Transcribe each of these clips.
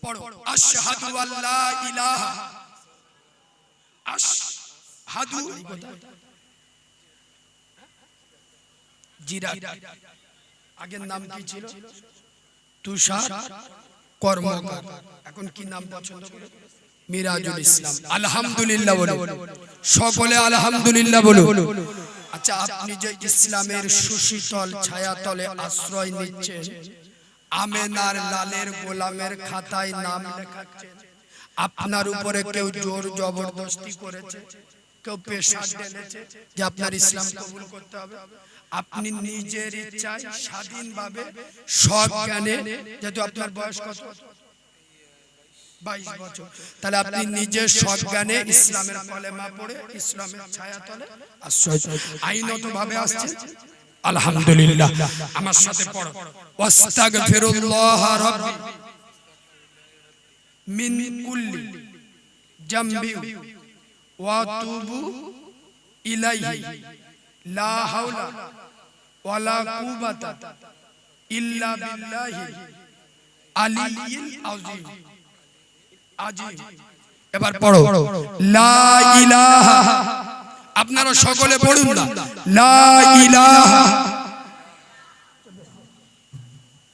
পড়ো আশহাদু আল্লা ইলাহা আশহাদু জিরা আগের নাম কি ছিল তুষার কর্মকার এখন কি নাম পছন্দ করে মিরাজুল ইসলাম আলহামদুলিল্লাহ বলো সকলে আলহামদুলিল্লাহ বলো আচ্ছা আপনি যে ইসলামের সুশীতল ছায়াতলে আশ্রয় নিচ্ছেন আমেনার লালের গোলামের খাতায় নাম লেখাচ্ছেন আপনার উপরে কেউ জোর জবরদস্তি করেছে কেউ প্রেসার ঢেলেছে যে আপনার ইসলাম কবুল করতে হবে আপনি নিজের ইচ্ছায় স্বাধীনভাবে সজ্ঞানে যেহেতু আপনার বয়স কত 22 বছর তাহলে আপনি নিজের সজ্ঞানে ইসলামের কলেমা পড়ে ইসলামের ছায়াতলে আশ্রয় আইনতভাবে আসছে আলহামদুলিল্লাহ আমার সাথে পড়ো ওয়াস্তাগফিরুল্লাহ রাব্বি মিন কুল্লি জামবি ওয়া তুবু ইলাইহি লা হাওলা ওয়ালা কুওয়াতা ইল্লা বিল্লাহি আলিয়্যিল আযীম আজিম এবার পড়ো লা ইলাহা আপনারা সকলে পড়ুন না লা ইলাহা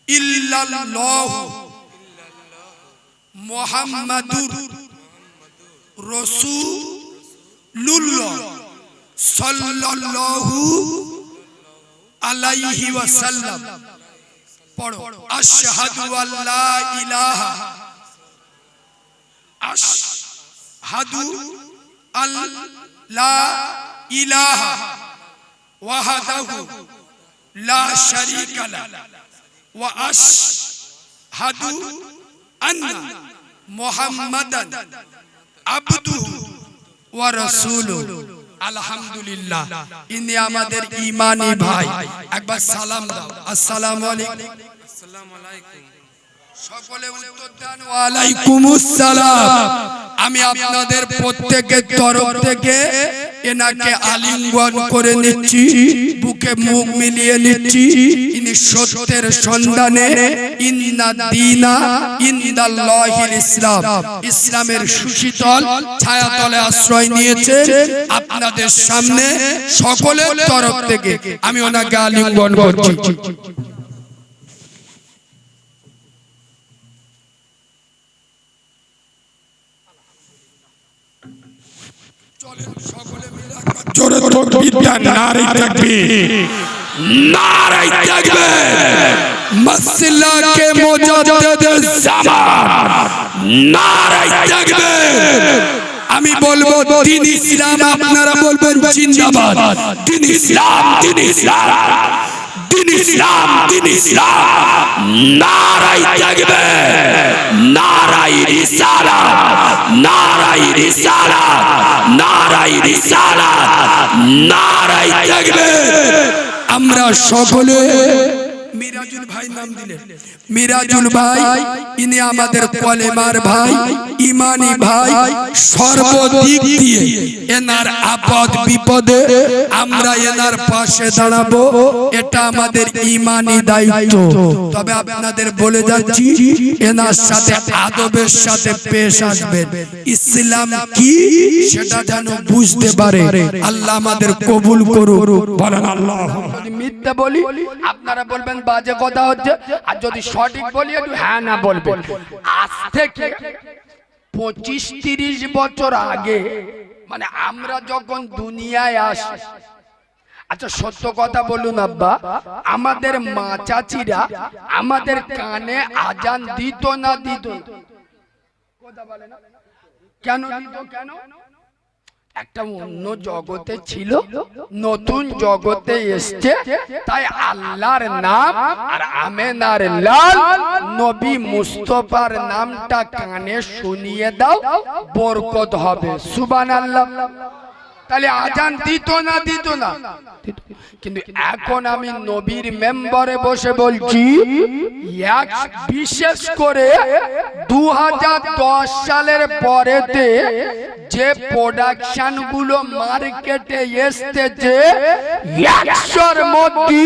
ইল্লাল্লাহু মুহাম্মাদুর রাসূলুল্লাহ সাল্লাল্লাহু আলাইহি ওয়াসাল্লাম পড়ো আশহাদু আল্লা ইলাহা আশহাদু আল্লা ইলাহা ওয়াহদাহু লা শারীকা লাহু ওয়া আশহাদু আন্না মুহাম্মাদান আবদুহু ওয়া রাসূলুহু আলহামদুলিল্লাহ ইনি আমাদের ঈমানি ভাই একবার সালাম দাও আসসালামু আলাইকুম আসসালামু আলাইকুম সকলে উত্তর দেন ওয়া আলাইকুমুস সালাম আমি আপনাদের প্রত্যেকের তরফ থেকে এনাকে আলিঙ্গন করে নিচ্ছি বুকে মুখ মিলিয়ে নিচ্ছি ইনি সত্যের সন্ধানে ইন্না দীনা ইনদাল্লাহিল ইসলাম ইসলামের সুশীতল ছায়াতলে আশ্রয় নিয়েছে আপনাদের সামনে সকলের তরফ থেকে আমি ওনাকে আলিঙ্গন করছি জোরে তাকবীর নারে তাকবীর নারে তাকবীর মাসলাকে মুজাদ্দিদ জামান নারে তাকবীর আমি বলবো দ্বীন ইসলাম আপনারা বলবেন জিন্দাবাদ দ্বীন ইসলাম দ্বীন ইসলাম দ্বীন ইসলাম দ্বীন ইসলাম নারে তাকবীর নারে রিসালাত নারে রিসালাত নারে রিসালাত নারে তাকবীর আমরা সকলে মিরাজুল ভাই নাম দিলেন মিরাজুল ভাই ইনি আমাদের কলেমার ভাই ঈমানি ভাই সর্বদিক দিয়ে এনার আপদ বিপদে আমরা এনার পাশে দাঁড়াবো এটা আমাদের ঈমানি দায়িত্ব তবে আপনাদের বলে যাচ্ছি এনার সাথে আদবের সাথে পেশ আসবেন ইসলাম কি সেটা যেন বুঝতে পারে আল্লাহ আমাদের কবুল করুন বলেন আল্লাহুম্মা যদি মিথ্যা বলি আপনারা বলবেন বাজে কথা হচ্ছে আর যদি সঠিক বলি একটু হ্যাঁ না বলবেন আজ থেকে 25-30 বছর আগে মানে আমরা যখন দুনিয়ায় আসি আচ্ছা সত্য কথা বলুন আব্বা আমাদের মা চাচিরা আমাদের কানে আজান দিত না দিত কথা বলে না কেন দিত কেন একটা অন্য জগতে ছিল নতুন জগতে এসেছে তাই আল্লাহর নাম আর আমেনার লাল নবী মুস্তাফার নামটা কানে শুনিয়ে দাও বরকত হবে সুবহানাল্লাহ তাহলে আজান দিত না দিত না কিন্তু এখন আমি নবীর মেম্বারে বসে বলছি বিশেষ করে 2010 সালের পরেতে যে প্রোডাকশন গুলো মার্কেটে এসেছে 100-র মধ্যে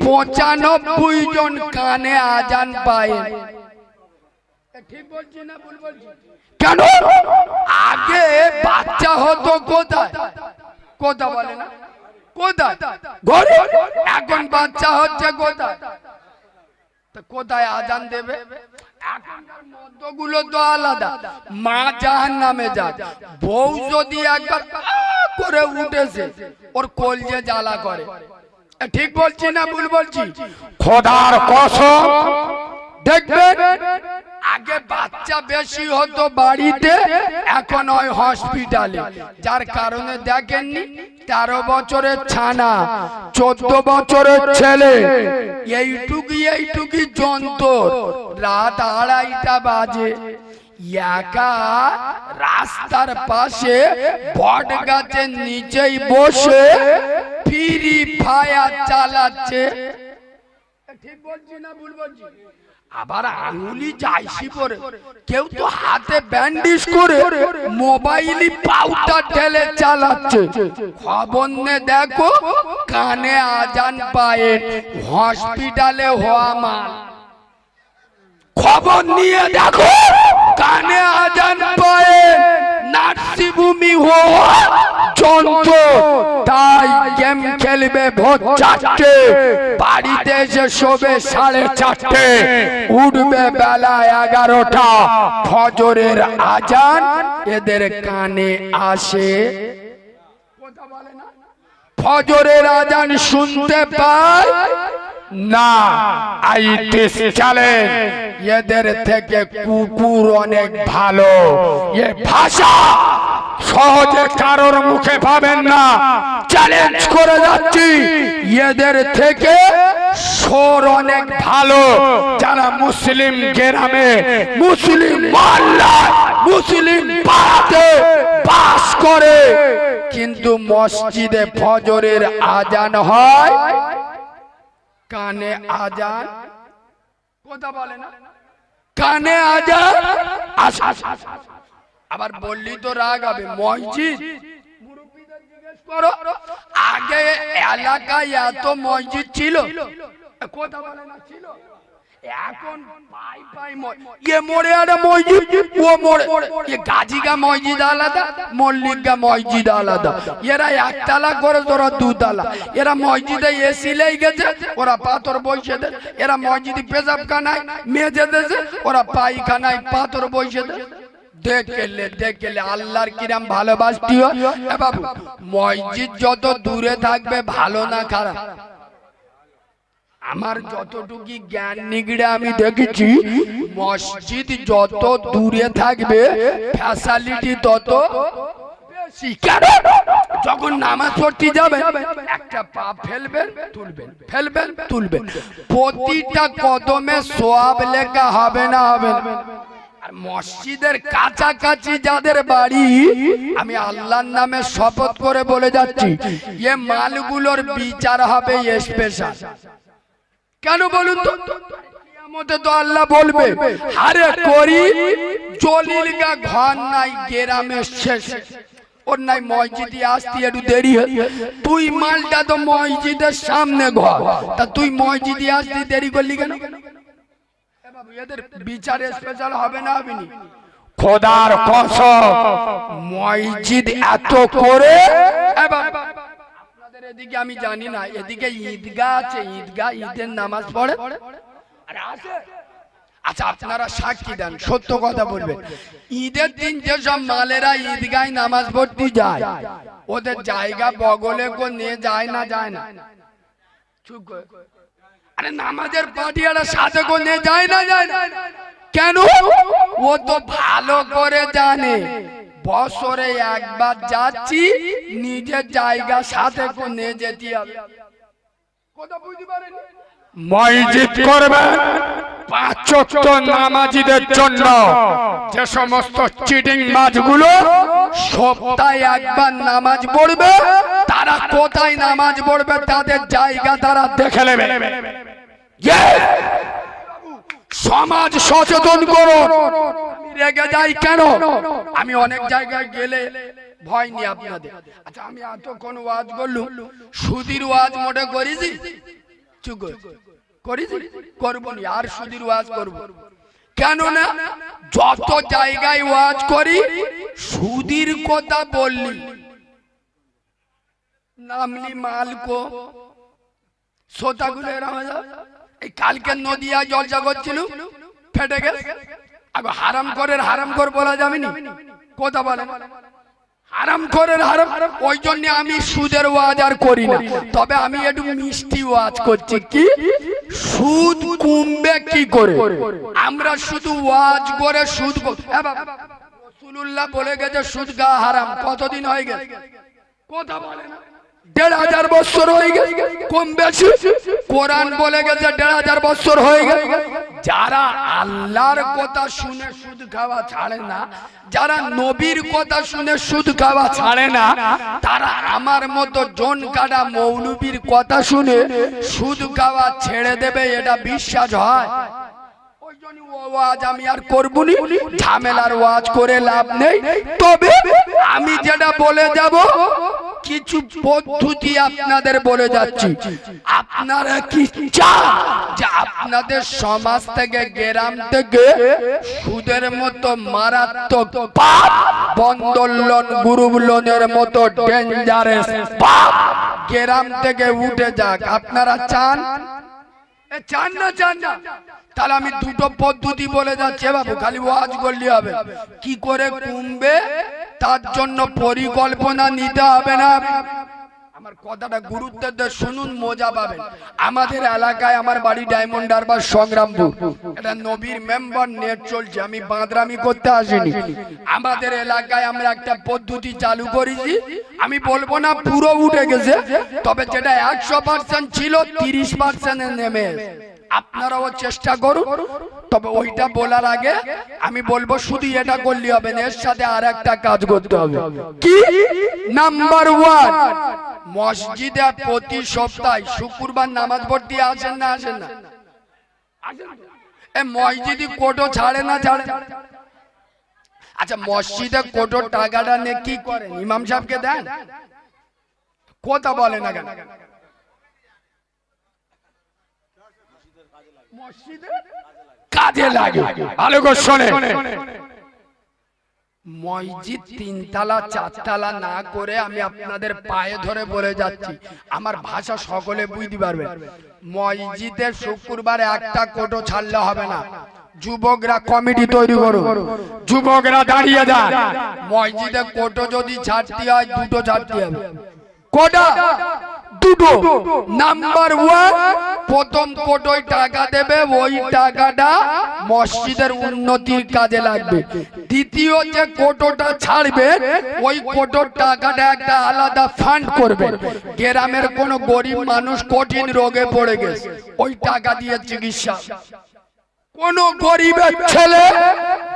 95 জন কানে আজান পায় ঠিক বলছি না ভুল বলছি? কেন আগে বাচ্চা হতো কোথায়? কোথায় বলে না? কোথায়? ঘরে। এখন বাচ্চা হচ্ছে কোথায়? কোথায় আজান দেবে? এখনকার মদ্যগুলো তো আলাদা। মা জাহান্নামে যায়, বউ যদি একবার করে উঠেছে ওর কলজে জ্বালা করে। ঠিক বলছি না ভুল বলছি? খোদার কসম দেখবেন আগে বাচ্চা বেশি হতো বাড়িতে, এখন হয় হসপিটালে। যার কারণে দেখেননি 13 বছরের ছানা, 14 বছরের ছেলে, এইটুকি যন্ত্র, রাত 2:30টা বাজে একা রাস্তার পাশে বট গাছের নিচেই বসে ফ্রি ফায়ার চালাচ্ছে। ঠিক বলছি না ভুল বলছি? আবার আঙুলি যাইছি পরে, কেউ তো হাতে ব্যান্ডেজ করে মোবাইলই পাউটা ঠেলে চালাচ্ছে। খবর নে দেখো কানে আজান পায়ে হসপিটালে হওয়া মাল। খবর নিয়ে দেখো কানে আজান পায়ে নার্সিভূমি হওয়া যন্ত্র। তাই গেম খেলবে ভোর 4টে, বাড়িতে এসে শোবে 4:30, উঠবে বেলা 11টা। ফজরের আজান এদের কানে আসে, কথা বলে না? ফজরের আজান শুনতে পায় না। আইটিস চলে। এদের থেকে কুকুর অনেক ভালো। এ ভাষা সহজে কারোর মুখে পাবেন না, চ্যালেঞ্জ করে যাচ্ছি, এদের থেকে সোর অনেক ভালো। যারা মুসলিম গ্রামে, মুসলিম মহল্লায়, মুসলিম পাড়াতে বাস করে, কিন্তু মসজিদে ফজরের আজান হয়, কানে আজান, কথা বলে না? কানে আজান। আবার বললি তো রাগ হবে। মসজিদ মুরব্বিদের জিজ্ঞেস করো, আগে এলাকায় এত মসজিদ ছিল? কথা বলে না ছিল? এখন পাই পাই এ মোড়ে একটা মসজিদ, ও মোড়ে এ গাজীগা মসজিদ আলাদা, মল্লিকগা মসজিদ আলাদা। এরা একতলা করে, তোরা 2তলা। এরা মসজিদে এসি লেগে গেছে, ওরা পাথর বসে দে। এরা মসজিদে পেশাব খানায় মেজে দেছে, ওরা পায়খানায় পাথর বসে দে। দেখলে আল্লাহর কিরাম ভালোবাসতি হয়। বাবু মসজিদ যত দূরে থাকবে ভালো না খারাপ? আমার যতটুকু জ্ঞান নিগড়ে আমি দেখেছি, মসজিদ যত দূরে থাকবে ফ্যাসিলিটি তত বেশি। যখন নামাজ পড়তে যাবেন একটা পা ফেলবেন তুলবেন, ফেলবেন তুলবেন, প্রতিটা কদমে সওয়াব লেখা হবে না? হবে না? আর মসজিদের কাছাকাছি যাদের বাড়ি, আমি আল্লাহর নামে শপথ করে বলে যাচ্ছি, এ মালগুলোর বিচার হবে স্পেশাল। কেন বলুন তো? কিয়ামতে তো আল্লাহ বলবে, আরে করি জলিল গা ঘর নাই গ্রামের শেষে, ওর নাই মসজিদে আসতে একটু দেরি হয়, তুই মালটা তো মসজিদের সামনে ঘর, তা তুই মসজিদে আসতে দেরি করলি কেন? এদের বিচার স্পেশাল হবে না? হবে না? খোদার কসম মসজিদ এত করে। আপনাদের এদিকে আমি জানি না, এদিকে ঈদগাহ আছে, ঈদগাহ ঈদের নামাজ পড়ে। আচ্ছা আপনারা সাক্ষী দেন, সত্য কথা বলবেন, ঈদের দিন যেসব মালেরা ঈদগায় নামাজ পড়তে যায়, ওদের জায়গা বগলে কো নিয়ে যায় না? যায় না? চুপ করে। আরে নামাজের পাটিয়ারা সাথে কো নিয়ে যায় না? যায় না? কেন? ও তো ভালো করে জানে বছরে একবার যাচ্ছি, নিজের জায়গা সাথে কো নিয়ে যেতে হবে। কথা বুঝতে পারেন? মসজিদ করবেন 5 ওয়াক্ত নামাজীদের জন্য। যে সমস্ত চিটিং মাছগুলো সপ্তাহে একবার নামাজ পড়বে, তারা কোথায় নামাজ পড়বে তাদের জায়গা তারা দেখে নেবে। সমাজ সচেতন করো। আমি রেগে যাই কেন? আমি অনেক জায়গায় গেলে ভয় নেই আপনাদের। আচ্ছা আমি এতক্ষণ ওয়াজ করলুম, সুদীর ওয়াজ মোটে করেছি? চুপ করেছি? করবো নি আর সুদীর ওয়াজ করবো কেন না? যত জায়গায় ওয়াজ করি সুদির কথা বললি, নামলি মালকো শ্রোতাগুলো এরা এই কালকে নদিয়া জলসা করছিল ফেটে গেছে। আগে হারাম কর বলা যাবে না, কথা বলে হারাম করের হারাম। ওই জন্য আমি সুদের ওয়াজ আর করি না, তবে আমি একটু মিষ্টি ওয়াজ করছি। কি সুদ কমবে কি করে? আমরা শুধু ওয়াজ করে সুদ রাসূলুল্লাহ বলে গেছে সুদ খাওয়া হারাম। কতদিন হয়ে গেছে? কথা বলে না, ১৫০০ বছর হয়ে গেছে, কম বেশি। কোরআন বলে গেছে ১৫০০ বছর হয়ে গেছে। যারা আল্লাহর কথা শুনে সুদ খাওয়া ছাড়ে না, যারা নবীর কথা শুনে সুদ খাওয়া ছাড়ে না, তারা আমার মতো জন কাটা মৌলবীর কথা শুনে সুদ খাওয়া ছেড়ে দেবে, এটা বিশ্বাস হয়? ওই জন্য ওয়াজ আমি আর করবো নি, ঝামেলার ওয়াজ করে লাভ নেই। তবে আমি যেটা বলে যাব, কিছু পদ্ধতি আপনাদের বলে যাচ্ছি। আপনারা কি চান যে আপনাদের সমাজ থেকে, গ্রাম থেকে সুদের মতো মারাত্মক পাপ, বন্ধন লোন, গ্রুপ লোনের মতো ডেঞ্জারাস পাপ গ্রাম থেকে উঠে যাক? আপনারা চান? চান না? চান না? তাহলে আমি দুটো পদ্ধতি বলে যাচ্ছি বাবু, খালি ওয়াজ করলে হবে। কি করে কমবে তার জন্য পরিকল্পনা নিতে হবে না। আমার কথাটা গুরুত্ব দিয়ে শুনুন, মজা পাবেন। আমাদের এলাকায়, আমার বাড়ি ডায়মন্ড হারবার সংগ্রামপুর, এটা নবীর মেম্বার নেট চলছে, আমি বাঁদরামি করতে আসিনি। আমাদের এলাকায় আমরা একটা পদ্ধতি চালু করেছি, আমি বলবো না পুরো উঠে গেছে, তবে যেটা ১০০% ছিল ৩০% নেমে। আপনারাও চেষ্টা করুন। তবে ওইটা বলার আগে আমি বলবো, শুধু এটা করলে হবে না, এর সাথে আর একটা কাজ করতে হবে। কি? নাম্বার 1, মসজিদে প্রতি সপ্তাহে শুক্রবার নামাজ পড়তে আসেন না? আসেন না? এ মসজিদে কোটো ছাড়ে না? ছাড়ে। আচ্ছা, মসজিদে কোটোর টাকাটা নিয়ে কি করেন? ইমাম সাহেবকে দেন? কথা বলে না কেন? কাজে লাগে। ভালো করে শোনে, মসজিদ ৩ তলা ৪ তলা না করে আমি আপনাদের পায়ে ধরে বলে যাচ্ছি, আমার ভাষা সকলে বুঝতে পারবেন। মসজিদের শুক্রবারে একটা কোটো ছাড়লে হবে না। যুবকরা কমিটি তৈরি করুন, যুবকরা দাঁড়িয়ে যান। মসজিদে কোটো যদি ছাড়তে হয়, দুটো ছাড়তে হবে। কোটা দুটো। নাম্বার 1, প্রথম কোটোয় টাকা দেবে, ওই টাকাটা মসজিদের উন্নতির কাজে লাগবে। দ্বিতীয় যে কোটোটা ছাড়বে, ওই কোটোর টাকাটা একটা আলাদা ফান্ড করবে। গ্রামের কোন গরিব মানুষ কঠিন রোগে পড়ে গেছে, ওই টাকা দিয়ে চিকিৎসা। কোন গরিবের ছেলে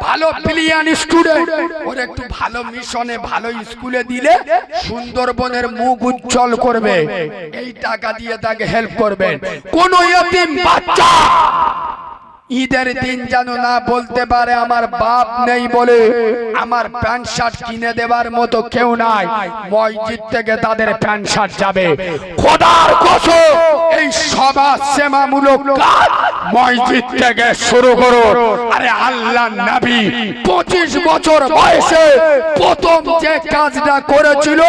ভালো প্লিয়ান স্টুডেন্ট, ওর একটু ভালো মিশনে, ভালো স্কুলে দিলে সুন্দরবনের মুখ উজ্জ্বল করবে, এই টাকা দিয়ে তাকে হেল্প করবেন। কোন ইয়তিম বাচ্চা ঈদের দিন যেন না বলতে পারে আমার বাপ নেই বলে আমার প্যান্ট শার্ট কিনে দেবার মতো কেউ নাই, মসজিদ থেকে তাদের প্যান্ট শার্ট যাবে। খোদার কসম, এই সমাজ সেবামূলক কাজ মসজিদ থেকে শুরু করুন। আরে আল্লাহর নবী 25 বছর বয়সে প্রথম যে কাজটা করেছিল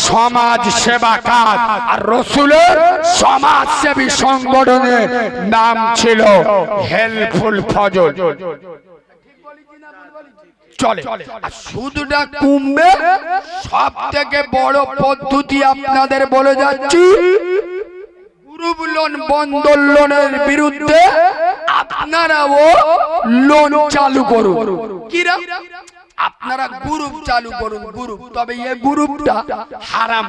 সমাজ সেবা কাজ, আর রাসূলের সমাজ সেবী সংগঠনের নাম ছিল হেল্পফুল ফজল। চলে। আর সুদটা কমবে, সব থেকে বড় পদ্ধতি আপনাদের বলে যাচ্ছি, গ্রুপ লোন, বন্ধন লোনের বিরুদ্ধে আপনারাও লোন চালু করুন। কিরা? আপনারা গ্রুপ চালু করুন, গ্রুপ। তবে এই গ্রুপটা হারাম।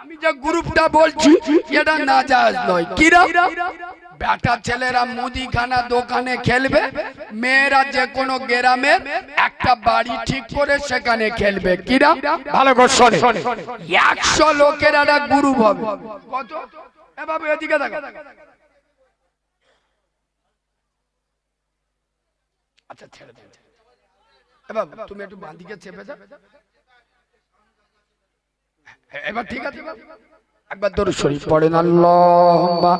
আমি যে গ্রুপটা বলছি এটা নাজায়েজ নয়। কিরা? বেটা ছেলেরা মুদিখানা দোকানে খেলবে, মেয়েরা যে কোনো গ্রামের একটা বাড়ি ঠিক করে সেখানে খেলবে। কিরা? ভালো করে শোনে। 100 লোকের একটা গ্রুপ হবে। কত? এ বাবু এদিকে দেখো। আচ্ছা ছেড়ে দেন। এ বাবু তুমি একটু বাঁদিকে চেপে যাও। এবার ঠিক আছে, একবার দরুদ শরীফ পড়েন। আল্লাহুম্মা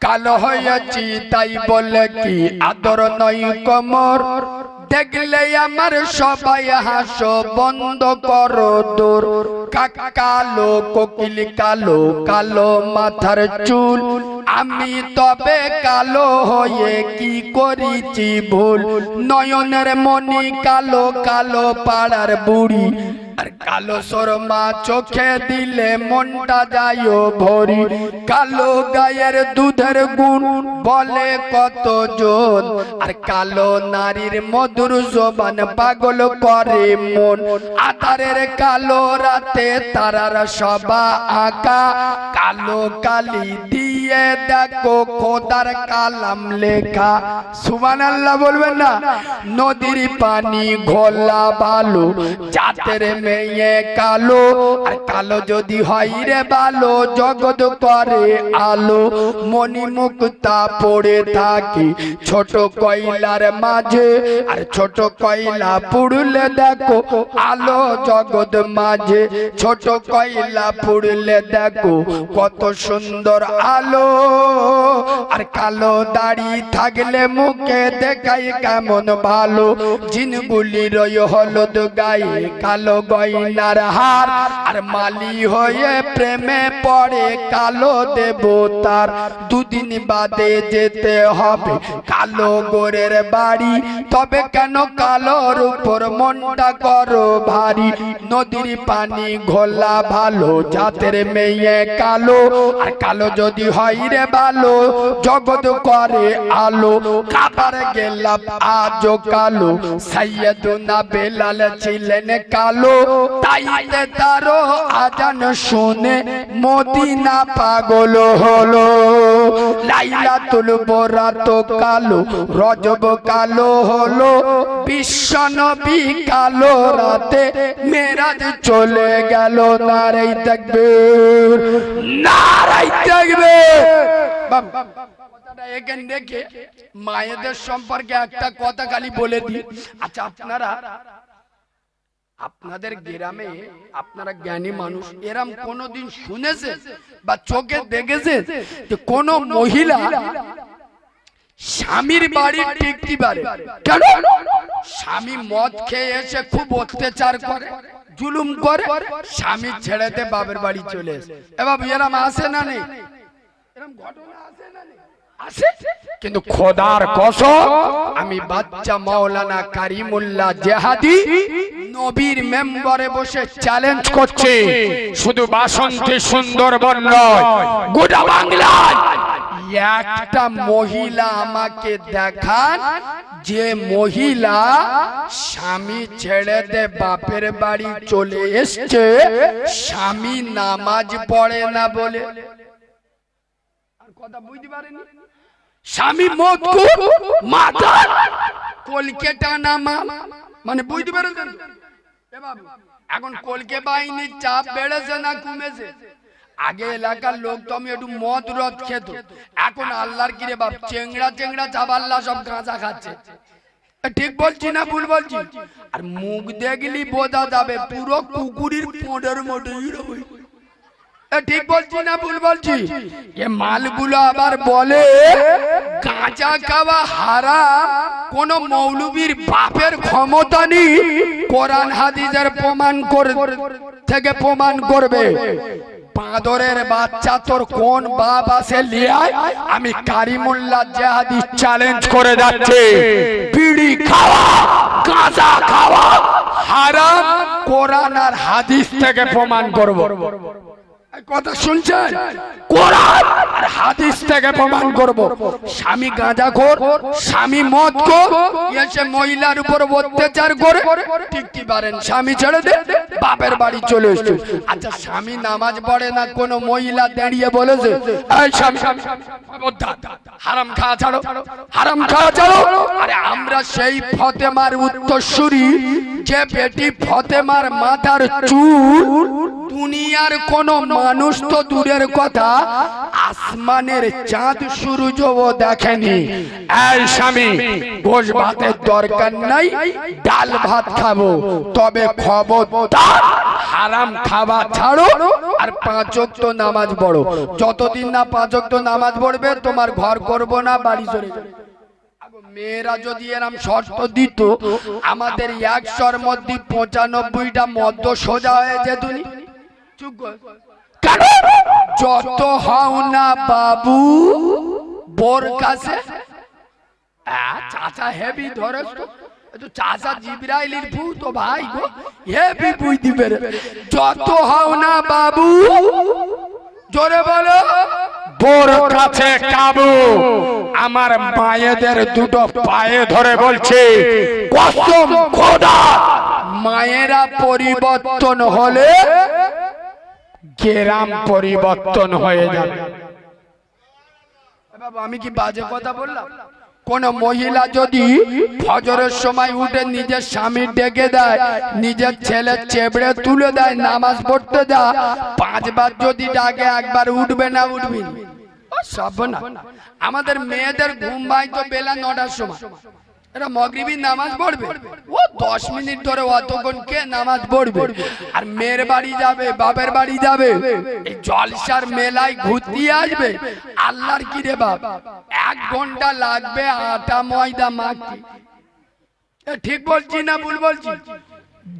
কালো হয়েছি তাই বলে কি আদর নয় কমর, দেখলে আমার সবাই হাসো বন্ধ করো দূর। কালো কোকিল কালো কালো মাথার চুল, আমি তবে কালো হয়ে কি করেছি ভুল। নয়নের মনি কালো কালো পাড়ার বুড়ি, আর কালো সরমা চোখে দিলে মনটা যায় ভরি। কালো গায়ের দুধের গুণ বলে কত জন, আর কালো নারীর মধুর জবান পাগল করে মন। আধারের কালো রাতে তারার সবা আঁকা, কালো কালি দিয়ে দেখো খোদার কালাম লেখা। সুবহানাল্লাহ বলবেন না? নদীর পানি ঘোলা ভালো, জাতের মেয়ে কালো, আর কালো যদি হয় রে ভালো জগৎ করে আলো। মণি মুক্তা পড়ে থাকে ছোট কয়লার মাঝে, আর ছোট কয়লা পুড়লে দেখো আলো জগৎ মাঝে। ছোট কয়লা পুড়লে দেখো কত সুন্দর আলো, আর কালো দাড়ি থাকলে মুখে দেখাই কেমন ভালো। জিনগুলি রয় হলুদ গায়ে কালো গয়নার হার, আর মালি হয়ে প্রেমে পড়ে কালো দেবতার। দুদিন বাদে যেতে হবে কালো গোরের বাড়ি, তবে কেন কালোর উপর মনটা করো ভারী। নদীর পানি ঘোলা ভালো, জাতের মেয়ে কালো, আর কালো যদি হয় রে ভালো জগৎ করে আলো। কাবার গেলাম আজও কালো, সাইয়েদুনা বেলাল ছিলেন কালো, তাইতে তারও আজান শুনে মদিনা পাগল হলো। লাইলাতুল বরাত কালো, রজব কালো হলো, বিশ্ব নবী কালো রাতে মেরাজ চলে গেল। নারায়ে তাকবীর, নারায়ে তাকবীর। কথাটা এখানে দেখে মায়েদের সম্পর্কে একটা কথা খালি বলে দিই। আচ্ছা, আপনাদের গ্রামে আপনারা জ্ঞানী মানুষ, এরম কোনদিন শুনেছে বা চোখে দেখেছে যে কোন মহিলা স্বামীর বাড়ি টিকতে পারে? কেন? স্বামী মদ খেয়ে এসে খুব অত্যাচার করে, জুলুম করে, স্বামী ছেড়েতে বাপের বাড়ি চলে এসে। এবার এরম আসে না নেই? এরম ঘটনা আসে না নেই? আসে। কিন্তু খোদার কসম, আমি বাচ্চা মাওলানা কারিমুল্লাহ জেহাদি নবীর মেম্বারে বসে চ্যালেঞ্জ করছে, শুধু বাসন্তী সুন্দরবন নয়, গোটা বাংলায় একটা মহিলা আমাকে দেখান যে মহিলা স্বামী ছেড়ে দে বাপের বাড়ি চলে এসছে, স্বামী নামাজ পড়ে না বলে। কথা বুঝতে পারেনি? স্বামী মদখোর, মাতাল, কলকাতা নামা, মানে বুঝতে পারেন? এখন কলকে বাহিনীর চাপ বেড়েছে না কমেছে? আগে এলাকার লোক তো আমি একটু মদ রদ খেত, এখন আল্লাহর কিরে বাপ চেংড়া চেংড়া চাবাল্লা সব গাঁজা খাচ্ছে। ঠিক বলছি না ভুল বলছি? আর মুখ দেখলি বোঝা যাবে পুরো কুকুরের পোঁডের মতো। ঠিক বলছি না ভুল বলছি? এ মালগুলো আবার বলে গাঁজা খাওয়া হারাম, কোন মৌলবীর বাপের ক্ষমতা নেই কোরআন হাদিসের প্রমাণ থেকে প্রমাণ করবে। বাঁদরের বাচ্চা তোর কোন বাপ আছে লিয়ায়? আমি কারিমুল্লাহ জেহাদি চ্যালেঞ্জ করে যাচ্ছি, বিড়ি খাওয়া গাঁজা খাওয়া হারাম, কোরআন আর হাদিস থেকে প্রমাণ করব। কথা শুনছেন? কোরআন আর হাদিস থেকে প্রমাণ করব। স্বামী গাঁজাখোর, স্বামী মদখোর, এসে মহিলার উপর অত্যাচার করে টিকতে পারেন, স্বামী ছেড়ে দে বাপের বাড়ি চলে এসছে। আচ্ছা, স্বামী নামাজ পড়ে না, কোন মহিলা দাঁড়িয়ে বলেছে এই স্বামী হারাম খাওয়া ছাড়ো, হারাম খাওয়া ছাড়ো? আরে আমরা সেই ফতেমার উত্তরসূরি, যে বেটি ফতেমার মাথার চুল দুনিয়ার কোন মানুষ তো দূরের কথা, আসমানের চাঁদ সূর্যও দেখেনি। এই স্বামী, গোশ ভাতের দরকার নাই, ডাল ভাত খাবো, তবে খবরদার হারাম খাওয়া ছাড়ো আর 5 ওয়াক্ত নামাজ পড়ো। যতদিন না 5 ওয়াক্ত নামাজ পড়বে তোমার ঘর করব না, বাড়ি চলে যাবে। মেয়েরা যদি এরম শর্ত দিত আমাদের 100-র মধ্যে 95টা মধ্য সোজা হয়ে যেত। চুপ কর। যত হও না বাবু বোর কাছে, চাচা হেভি ধরে তো চাচা জিবরাইলের ভূত ভাই গো, হেভি বুঝ দিবে। যত হও না বাবু, জোরে বলো, বোর কাছে কাবু। আমার মায়েদের দুটো পায়ে ধরে বলছি, কসম খোদা, মায়েরা পরিবর্তন হলে গ্রাম পরিবর্তন হয়ে যাবে। বাবা আমি কি বাজে কথা বললাম? কোন মহিলা যদি ফজরের সময় উঠে নিজের স্বামী ডেকে দেয়, নিজের ছেলে চেবড়ে তুলে দেয়, নামাজ পড়তে দেয়, 5 বার যদি ডাকে একবার উঠবে না? উঠবি সব না। আমাদের মেয়েদের ঘুম ভাই তো বেলা 9টার সময়, এরা মাগরিবের নামাজ পড়বে, ও 10 মিনিট ধরে অতক্ষণ কে নামাজ পড়বে? আর মেয়ের বাড়ি যাবে, বাপের বাড়ি যাবে, এই জলসার মেলায় ঘুরতে আসবে। আল্লাহর কি রে বাপ, 1 ঘন্টা লাগবে আটা ময়দা মাখতে। ঠিক বলছি না ভুল বলছি?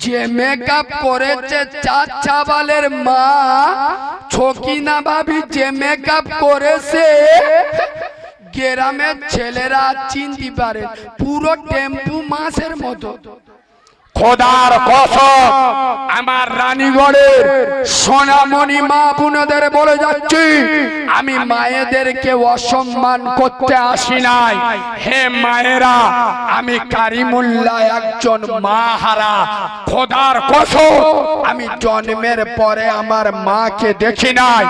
যে মেকআপ করেছে চাচাবালের মা ছকিনা ভাবি, যে মেকআপ করেছে গ্রামের ছেলেরা চিনতে পারে, পুরো টেম্পু মাছের মতো। খোদার কসম, আমার রানীগড়ের সোনামণি মা বোনদের বলে যাচ্ছি, আমি মায়েদেরকে অসম্মান করতে আসি নাই। হে মায়েরা, আমি কারিমুল্লাহ একজন মা হারা। খোদার কসম, আমি জন্মের পরে আমার মাকে দেখি নাই।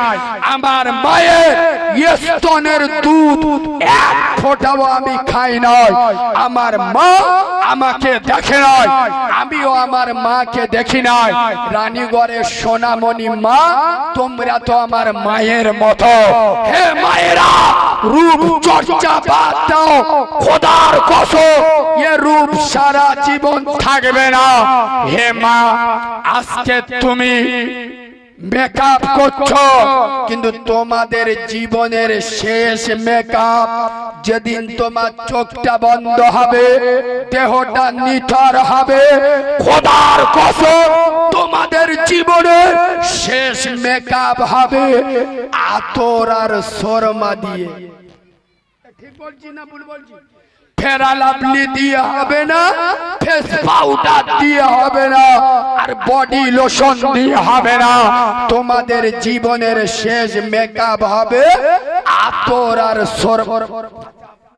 আমার মায়ের স্তনের দুধ 1 ফোঁটাও আমি খাই নাই। আমার মা আমাকে দেখে নাই, আমিও আমার মাকে দেখি নাই। রানীগড়ের সোনামণি মা, তোমরা তো আমার মায়ের মতো। হে মায়েরা, রূপ চর্চা বাদ দাও। খোদার কসম, এ রূপ সারা জীবন থাকবে না। হে মা, আজকে তুমি মেকআপ করছো, কিন্তু তোমাদের জীবনের শেষ মেকআপ যেদিন তোমার চোখটা বন্ধ হবে, দেহটা নিথর হবে, খোদার কসম তোমাদের জীবনের শেষ মেকআপ হবে আতর আর সুরমা দিয়ে। ঠিক বলছি না ভুল বলছি? ফেরা লাভলি দিয়ে হবে না, ফেস পাউডার দিয়ে হবে না, আর বডি লোশন দিয়ে হবে না। তোমাদের জীবনের শেষ মেকআপ হবে আতর আর সুরমা।